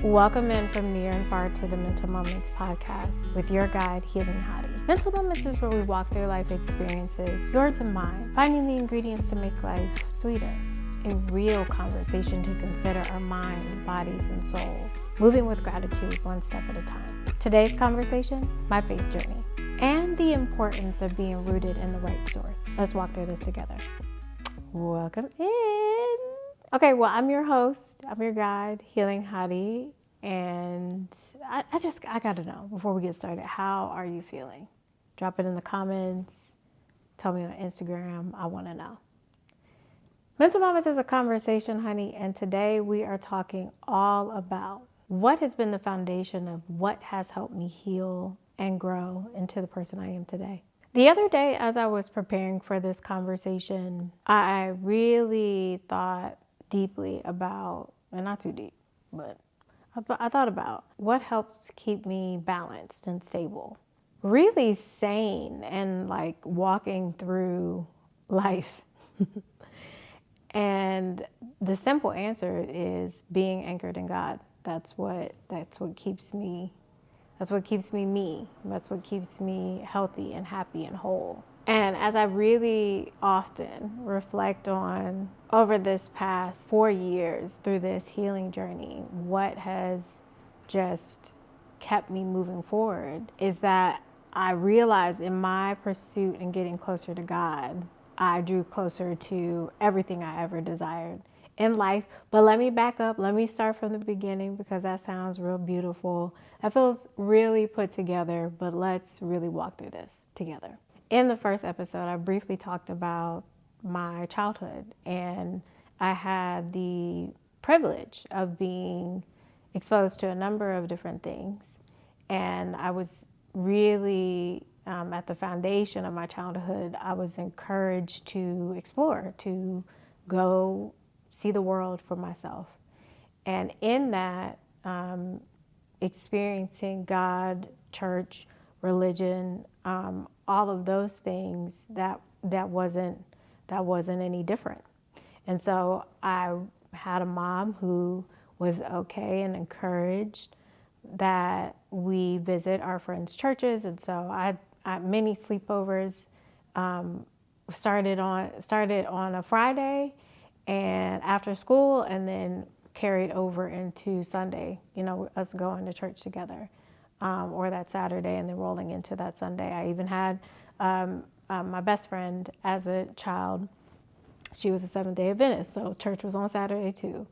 Welcome in from near and far to the Mental Moments podcast with your guide, Healing Hottie. Mental Moments is where we walk through life experiences, yours and mine, finding the ingredients to make life sweeter. A real conversation to consider our minds, bodies, and souls, moving with gratitude one step at a time. Today's conversation, my faith journey, and the importance of being rooted in the right source. Let's walk through this together. Welcome in. Okay, well, I'm your host, I'm your guide, Healing Hottie, and I gotta know before we get started, how are you feeling? Drop it in the comments, tell me on Instagram, I wanna know. Mental Moments is a conversation, honey, and today we are talking all about what has been the foundation of what has helped me heal and grow into the person I am today. The other day, as I was preparing for this conversation, I really thought deeply about, and not too deep, but I thought about what helps keep me balanced and stable, really sane and like walking through life. And the simple answer is being anchored in God. That's what keeps me. That's what keeps me me. That's what keeps me healthy and happy and whole. And as I really often reflect on over this past 4 years through this healing journey, what has just kept me moving forward is that I realized in my pursuit and getting closer to God, I drew closer to everything I ever desired in life. But let me back up. Let me start from the beginning because that sounds real beautiful. That feels really put together, but let's really walk through this together. In the first episode, I briefly talked about my childhood, and I had the privilege of being exposed to a number of different things. And I was really, at the foundation of my childhood, I was encouraged to explore, to go see the world for myself. And in that, experiencing God, church, religion, all of those things, that wasn't any different. And so I had a mom who was okay and encouraged that we visit our friends' churches. And so I many sleepovers started on a Friday and after school, and then carried over into Sunday, us going to church together, or that Saturday and then rolling into that Sunday. I even had my best friend as a child. She was a Seventh-day Adventist, so church was on Saturday too.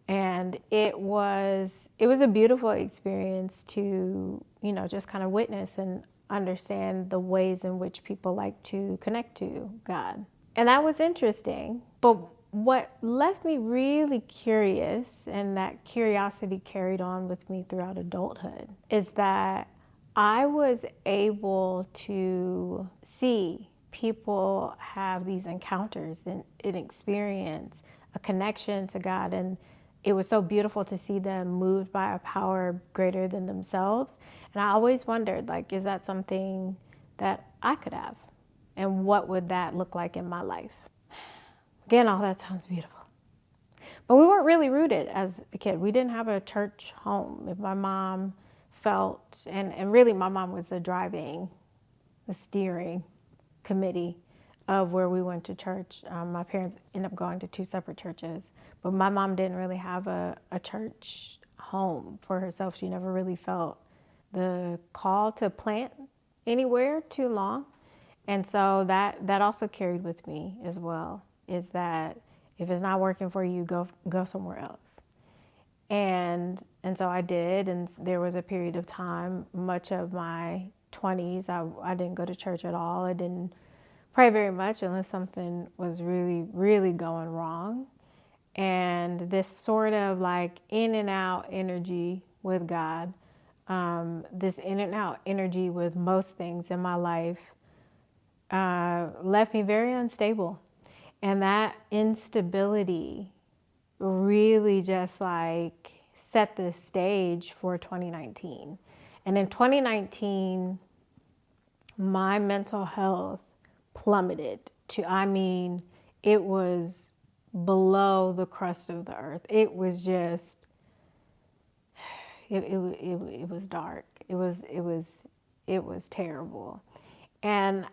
And it was a beautiful experience to, just kind of witness and understand the ways in which people like to connect to God. And that was interesting. But what left me really curious, and that curiosity carried on with me throughout adulthood, is that I was able to see people have these encounters and experience a connection to God. And it was so beautiful to see them moved by a power greater than themselves. And I always wondered, is that something that I could have? And what would that look like in my life? Again, all that sounds beautiful. But we weren't really rooted as a kid. We didn't have a church home. If my mom felt, and really my mom was the steering committee of where we went to church. My parents ended up going to 2 separate churches, but my mom didn't really have a church home for herself. She never really felt the call to plant anywhere too long. And so that also carried with me as well, is that if it's not working for you, go somewhere else. And so I did, and there was a period of time, much of my 20s, I didn't go to church at all. I didn't pray very much unless something was really, really going wrong. And this sort of in and out energy with God, this in and out energy with most things in my life, left me very unstable. And that instability really just set the stage for 2019. And in 2019, my mental health plummeted to, it was below the crust of the earth. It was just it was dark. It was terrible. And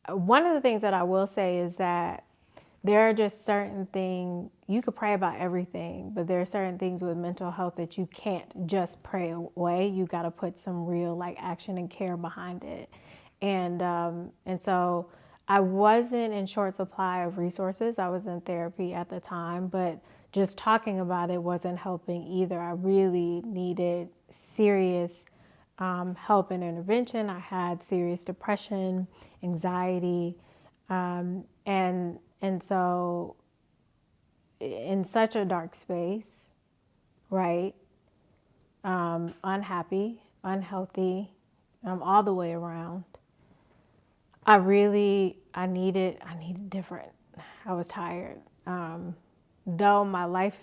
one of the things that I will say is that there are just certain things, you could pray about everything, but there are certain things with mental health that you can't just pray away. You got to put some real like action and care behind it. And so I wasn't in short supply of resources. I was in therapy at the time, but just talking about it wasn't helping either. I really needed serious help and intervention. I had serious depression, anxiety, and so in such a dark space, right? Unhappy, unhealthy, all the way around. I needed different. I was tired. Though my life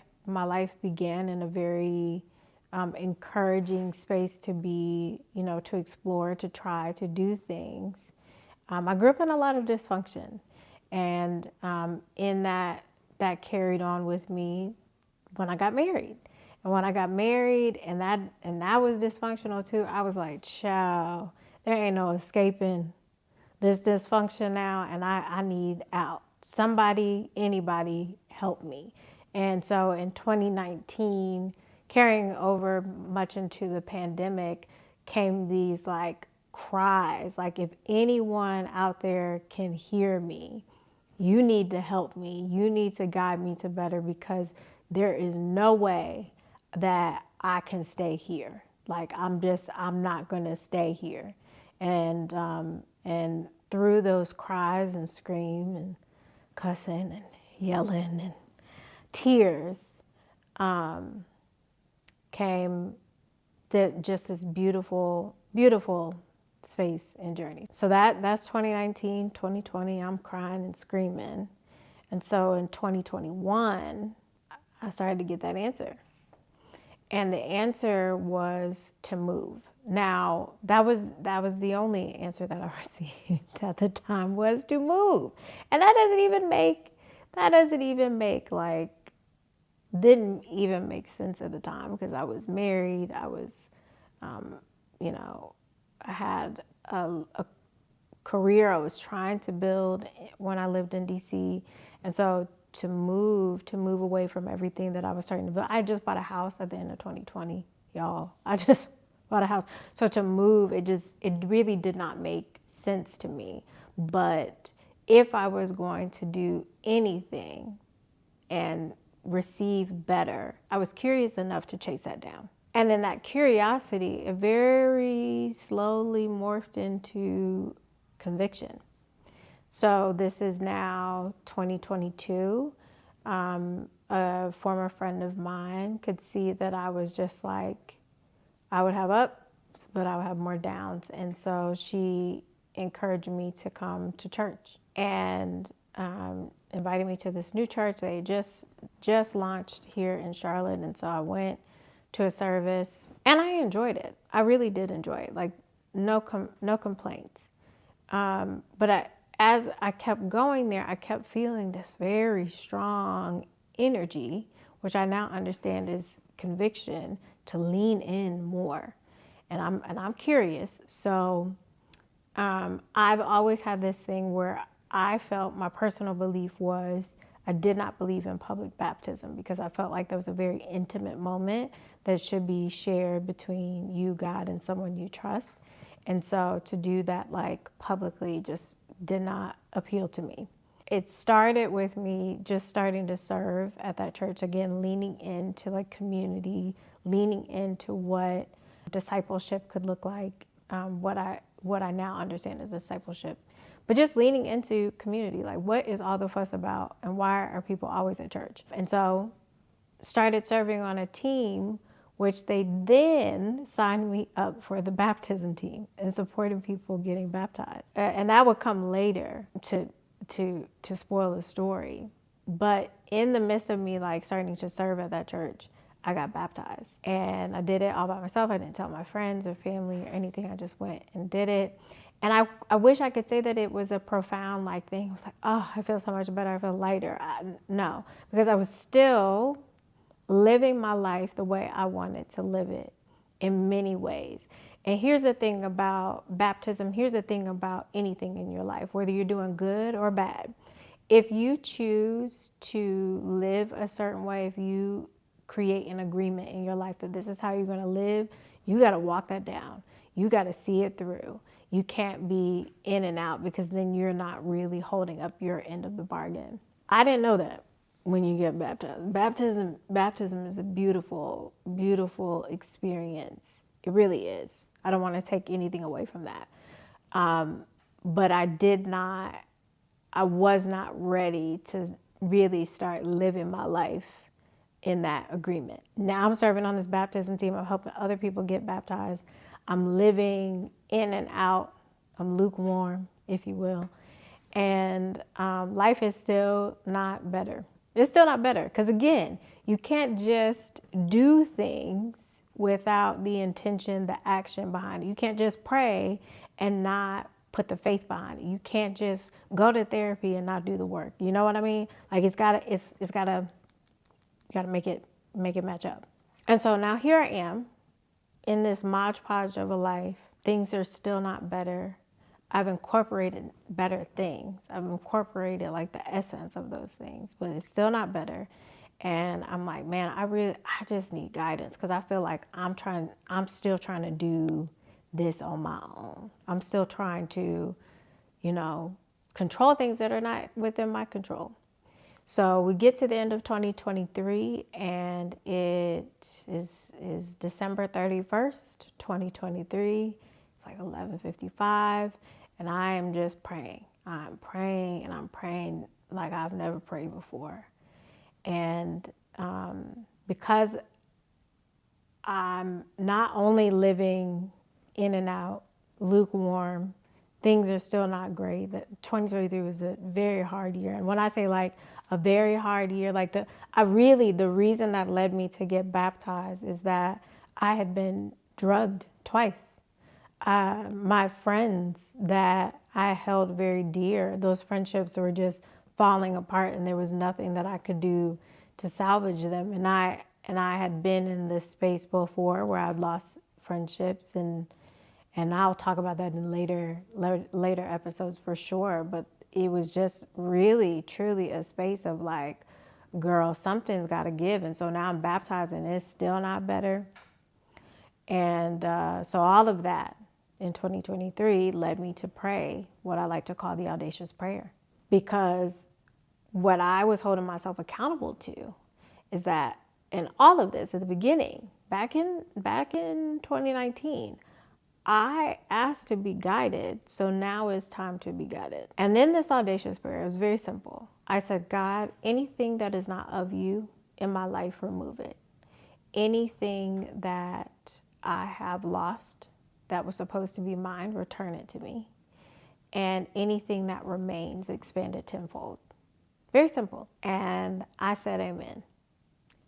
began in a very encouraging space to be, to explore, to try, to do things. I grew up in a lot of dysfunction, and in that carried on with me when I got married. And when I got married, and that was dysfunctional too, I was like, child, there ain't no escaping this dysfunction now, and I need out. Somebody, anybody, help me. And so in 2019, carrying over much into the pandemic, came these like cries, like, if anyone out there can hear me, you need to help me. You need to guide me to better, because there is no way that I can stay here. Like, I'm not going to stay here. And through those cries and scream and cussing and yelling and tears, came just this beautiful, beautiful space and journey. So that's 2019, 2020, I'm crying and screaming. And so in 2021, I started to get that answer. And the answer was to move. Now, that was the only answer that I received at the time, was to move. And didn't even make sense at the time, because I was married. I was, I had a career I was trying to build when I lived in DC. And so to move away from everything that I was starting to build. I just bought a house at the end of 2020, y'all. I just bought a house. So to move, it really did not make sense to me. But if I was going to do anything and receive better, I was curious enough to chase that down. And in that curiosity, it very slowly morphed into conviction. So this is now 2022. A former friend of mine could see that I was just like, I would have ups, but I would have more downs. And so she encouraged me to come to church, and invited me to this new church. They just launched here in Charlotte. And so I went to a service, and I enjoyed it. I really did enjoy it. Like, no complaints. But as I kept going there, I kept feeling this very strong energy, which I now understand is conviction, to lean in more. And I'm curious. So I've always had this thing where I felt, my personal belief was, I did not believe in public baptism, because I felt like that was a very intimate moment that should be shared between you, God, and someone you trust. And so to do that like publicly just did not appeal to me. It started with me just starting to serve at that church, again, leaning into like community, leaning into what discipleship could look like, what I now understand as discipleship. But just leaning into community, like, what is all the fuss about, and why are people always at church? And so started serving on a team, which they then signed me up for the baptism team and supporting people getting baptized. And that would come later to spoil the story. But in the midst of me like starting to serve at that church, I got baptized. And I did it all by myself. I didn't tell my friends or family or anything. I just went and did it. And I wish I could say that it was a profound like thing. It was like, oh, I feel so much better. I feel lighter. No, because I was still living my life the way I wanted to live it in many ways. And here's the thing about baptism. Here's the thing about anything in your life, whether you're doing good or bad. If you choose to live a certain way, if you create an agreement in your life that this is how you're going to live, you got to walk that down. You got to see it through. You can't be in and out, because then you're not really holding up your end of the bargain. I didn't know that when you get baptized. Baptism is a beautiful, beautiful experience. It really is. I don't want to take anything away from that. But I was not ready to really start living my life in that agreement. Now I'm serving on this baptism team. I'm helping other people get baptized. I'm living in and out. I'm lukewarm, if you will. And life is still not better. It's still not better. Because again, you can't just do things without the intention, the action behind it. You can't just pray and not put the faith behind it. You can't just go to therapy and not do the work. You know what I mean? Like you gotta make it match up. And so now here I am in this Mod Podge of a life. Things are still not better. I've incorporated better things. I've incorporated like the essence of those things, but it's still not better. And I'm like, man, I just need guidance, because I feel like I'm still trying to do this on my own. I'm still trying to, control things that are not within my control. So we get to the end of 2023, and it is December 31st, 2023. It's like 11:55, and I am just praying. I'm praying, and I'm praying like I've never prayed before. And because I'm not only living in and out, lukewarm, things are still not great. That 2023 was a very hard year. And when I say like a very hard year, like the reason that led me to get baptized is that I had been drugged twice. My friends that I held very dear, those friendships were just falling apart, and there was nothing that I could do to salvage them. And I had been in this space before where I'd lost friendships, and I'll talk about that in later episodes for sure. But it was just really, truly a space of like, girl, something's got to give. And so now I'm baptized, and it's still not better. And so all of that in 2023 led me to pray what I like to call the Audacious Prayer. Because what I was holding myself accountable to is that in all of this, at the beginning, back in 2019, I asked to be guided, so now it's time to be guided. And then this Audacious Prayer was very simple. I said, God, anything that is not of you in my life, remove it. Anything that I have lost that was supposed to be mine, return it to me. And anything that remains, expand it tenfold. Very simple. And I said amen.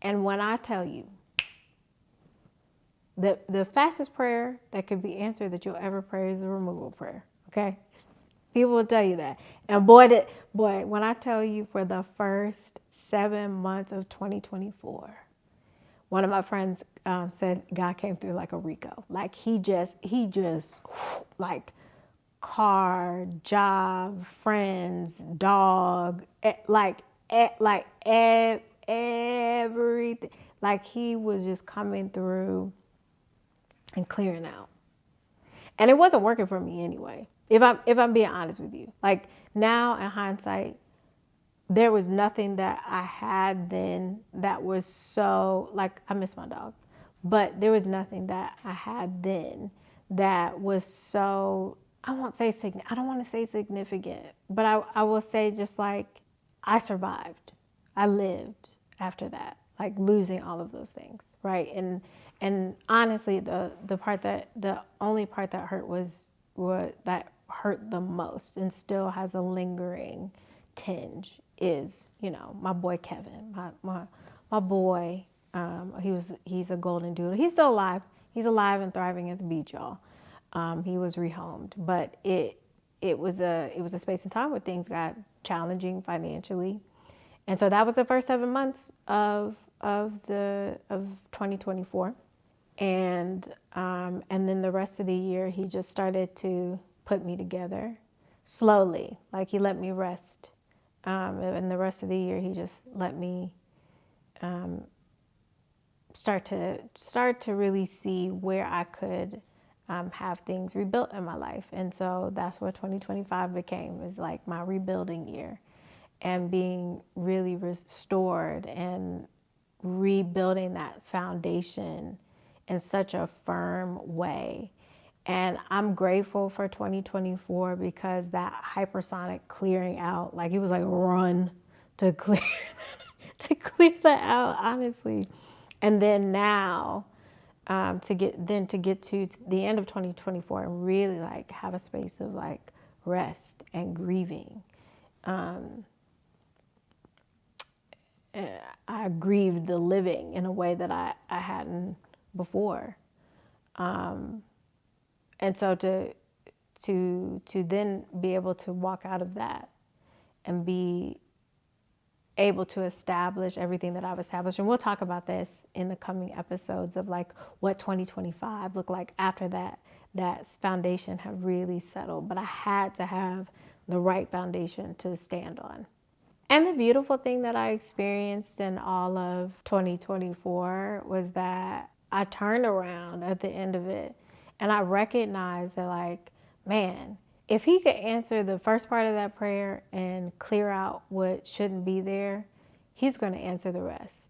And when I tell you, the fastest prayer that could be answered that you'll ever pray is the removal prayer, okay? People will tell you that. And boy, when I tell you, for the first 7 months of 2024, one of my friends said God came through like a Rico. Like he just like car, job, friends, dog, everything. Like he was just coming through and clearing out. And it wasn't working for me anyway. If I'm being honest with you, like now in hindsight, there was nothing that I had then that was so, like, I miss my dog, but there was nothing that I had then that was so, I don't want to say significant, but I will say just like I survived. I lived after that, like losing all of those things, right? And honestly, the only part that hurt was what that hurt the most and still has a lingering tinge is, my boy Kevin, my boy. He's a golden doodle. He's still alive. He's alive and thriving at the beach, y'all. He was rehomed, but it was a space and time where things got challenging financially, and so that was the first 7 months of of 2024. And then the rest of the year, he just started to put me together slowly. Like he let me rest. And the rest of the year, he just let me start to really see where I could have things rebuilt in my life. And so that's what 2025 became, is like my rebuilding year, and being really restored and rebuilding that foundation in such a firm way. And I'm grateful for 2024 because that hypersonic clearing out, like it was like a run to clear to clear that out, honestly. And then now to get to the end of 2024 and really like have a space of like rest and grieving. I grieved the living in a way that I hadn't before. And so to then be able to walk out of that and be able to establish everything that I've established. And we'll talk about this in the coming episodes of like what 2025 looked like after that foundation had really settled. But I had to have the right foundation to stand on. And the beautiful thing that I experienced in all of 2024 was that I turned around at the end of it, and I recognized that, like, man, if he could answer the first part of that prayer and clear out what shouldn't be there, he's going to answer the rest.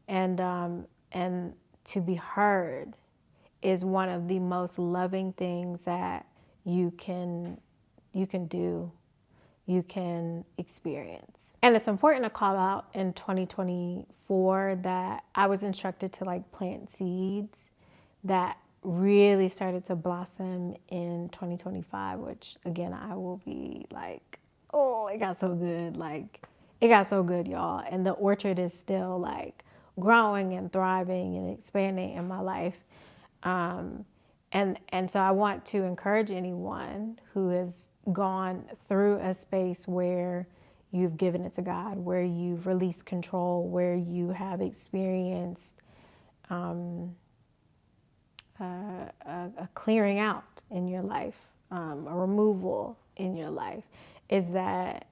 And to be heard is one of the most loving things that you can do. You can experience. And it's important to call out in 2024 that I was instructed to like plant seeds that really started to blossom in 2025, which again, I will be like, oh, it got so good. Like it got so good, y'all. And the orchard is still like growing and thriving and expanding in my life. And so I want to encourage anyone who has gone through a space where you've given it to God, where you've released control, where you have experienced a clearing out in your life, a removal in your life, is that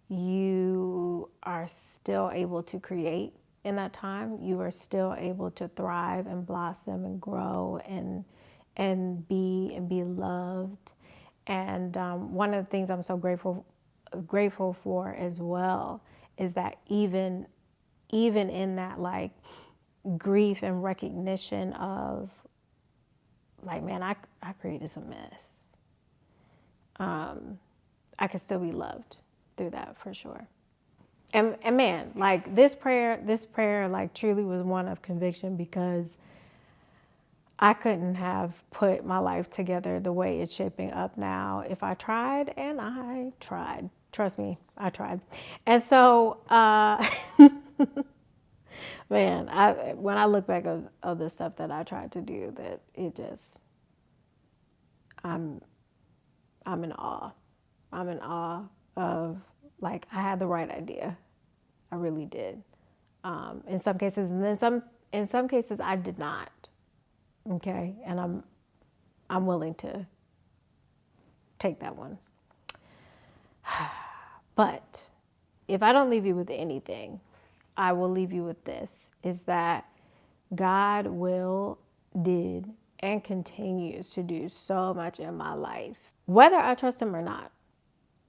you are still able to create in that time. You are still able to thrive and blossom and grow and be loved. And one of the things I'm so grateful for as well is that even in that like grief and recognition of like, man, I created some mess. I could still be loved through that for sure. And man, like this prayer like truly was one of conviction, because I couldn't have put my life together the way it's shaping up now if I tried, and I tried. Trust me, I tried. And so, man, when I look back of the stuff that I tried to do, that it just, I'm in awe. I'm in awe of, like, I had the right idea. I really did. In some cases, and then in some cases I did not. Okay, and I'm willing to take that one. But if I don't leave you with anything, I will leave you with this, is that God did and continues to do so much in my life, whether I trust him or not.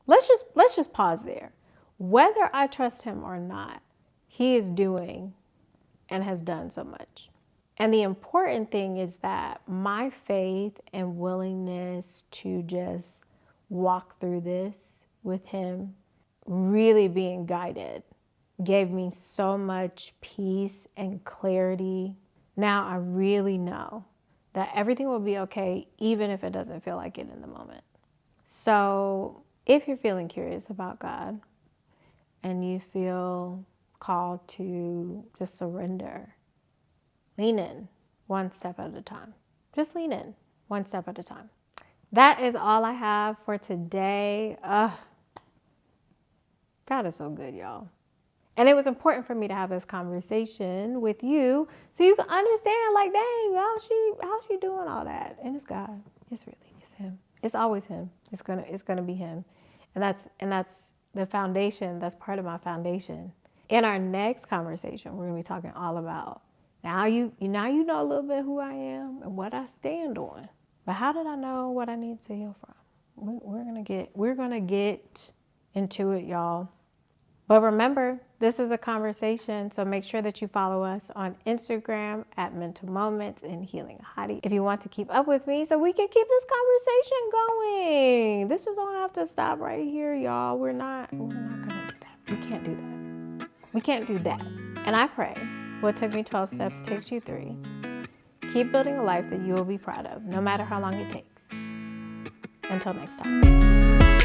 Let's just pause there. Whether I trust him or not, he is doing and has done so much. And the important thing is that my faith and willingness to just walk through this with him, really being guided, gave me so much peace and clarity. Now I really know that everything will be okay, even if it doesn't feel like it in the moment. So if you're feeling curious about God and you feel called to just surrender, lean in one step at a time. Just lean in one step at a time. That is all I have for today. God is so good, y'all. And it was important for me to have this conversation with you so you can understand, like, dang, how's she doing all that? And it's God. It's him. It's always him. It's gonna be him. And that's the foundation. That's part of my foundation. In our next conversation, we're gonna be talking all about now you know a little bit who I am and what I stand on. But how did I know what I need to heal from? We're gonna get into it, y'all. But remember, this is a conversation, so make sure that you follow us on Instagram at Mental Moments and Healing Hottie if you want to keep up with me so we can keep this conversation going. This is gonna have to stop right here, y'all. We're not gonna do that. We can't do that. We can't do that. And I pray what took me 12 steps takes you 3. Keep building a life that you will be proud of, no matter how long it takes. Until next time.